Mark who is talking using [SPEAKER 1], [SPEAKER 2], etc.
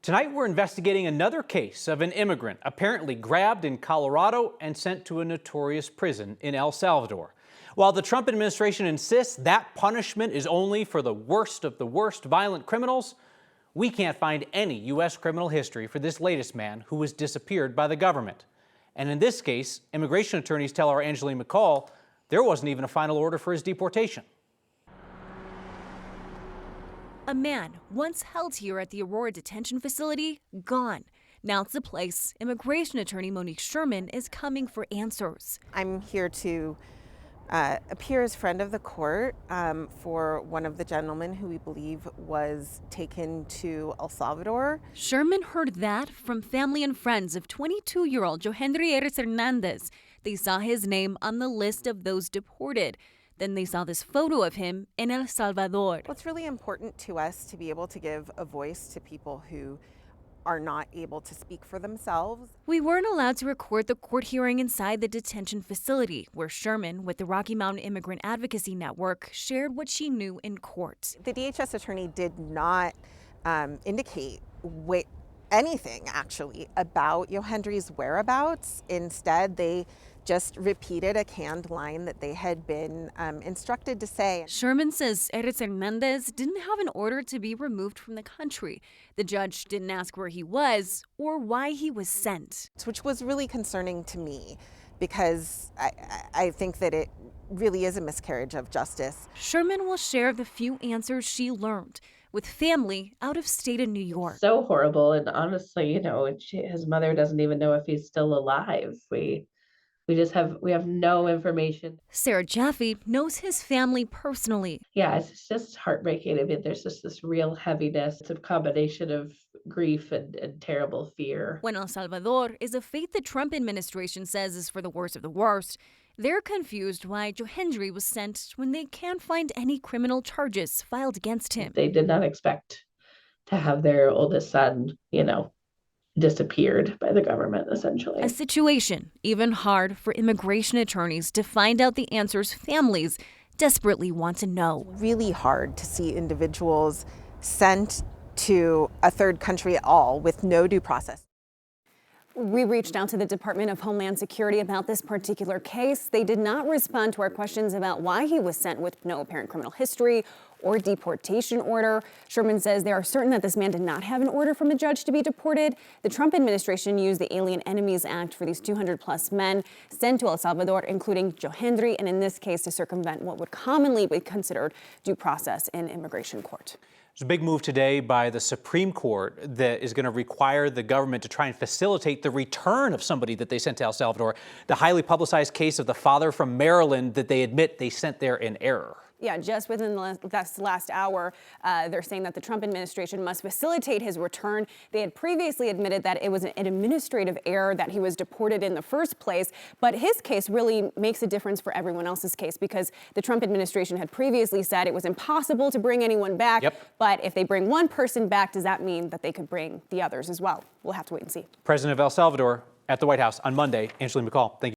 [SPEAKER 1] Tonight, we're investigating another case of an immigrant apparently grabbed in Colorado and sent to a notorious prison in El Salvador. While the Trump administration insists that punishment is only for the worst of the worst violent criminals, we can't find any U.S. criminal history for this latest man who was disappeared by the government. And in this case, immigration attorneys tell our Angeline McCall there wasn't even a final order for his deportation.
[SPEAKER 2] A man once held here at the Aurora detention facility, gone. Now it's the place immigration attorney Monique Sherman is coming for answers.
[SPEAKER 3] I'm here to appear as friend of the court for one of the gentlemen who we believe was taken to El Salvador.
[SPEAKER 2] Sherman heard that from family and friends of 22-year-old Johendry Hernandez. They saw his name on the list of those deported. Then they saw this photo of him in El Salvador.
[SPEAKER 3] Well, it's really important to us to be able to give a voice to people who are not able to speak for themselves.
[SPEAKER 2] We weren't allowed to record the court hearing inside the detention facility, where Sherman, with the Rocky Mountain Immigrant Advocacy Network, shared what she knew in court.
[SPEAKER 3] The DHS attorney did not indicate anything, actually, about Johendry's whereabouts. Instead, they just repeated a canned line that they had been instructed to say.
[SPEAKER 2] Sherman says Hernandez didn't have an order to be removed from the country. The judge didn't ask where he was or why he was sent.
[SPEAKER 3] Which was really concerning to me because I think that it really is a miscarriage of justice.
[SPEAKER 2] Sherman will share the few answers she learned with family out of state in New York.
[SPEAKER 4] So horrible. And honestly, his mother doesn't even know if he's still alive. We have no information.
[SPEAKER 2] Sarah Jaffe knows his family personally.
[SPEAKER 4] Yeah, it's just heartbreaking. I mean, there's just this real heaviness. It's a combination of grief and terrible fear.
[SPEAKER 2] When El Salvador is a fate the Trump administration says is for the worst of the worst, they're confused why Johendry was sent when they can't find any criminal charges filed against him.
[SPEAKER 4] They did not expect to have their oldest son, disappeared by the government, essentially.
[SPEAKER 2] A situation even hard for immigration attorneys to find out the answers families desperately want to know.
[SPEAKER 3] Really hard to see individuals sent to a third country at all with no due process.
[SPEAKER 5] We reached out to the Department of Homeland Security about this particular case. They did not respond to our questions about why he was sent with no apparent criminal history or deportation order. Sherman says they are certain that this man did not have an order from a judge to be deported. The Trump administration used the Alien Enemies Act for these 200-plus men sent to El Salvador, including Johendry, and in this case to circumvent what would commonly be considered due process in immigration court.
[SPEAKER 1] There's a big move today by the Supreme Court that is going to require the government to try and facilitate the return of somebody that they sent to El Salvador. The highly publicized case of the father from Maryland that they admit they sent there in error.
[SPEAKER 5] Yeah, just within the last hour, they're saying that the Trump administration must facilitate his return. They had previously admitted that it was an administrative error that he was deported in the first place. But his case really makes a difference for everyone else's case because the Trump administration had previously said it was impossible to bring anyone back.
[SPEAKER 1] Yep.
[SPEAKER 5] But if they bring one person back, does that mean that they could bring the others as well? We'll have to wait and see.
[SPEAKER 1] President of El Salvador at the White House on Monday. Angeline McCall, thank you.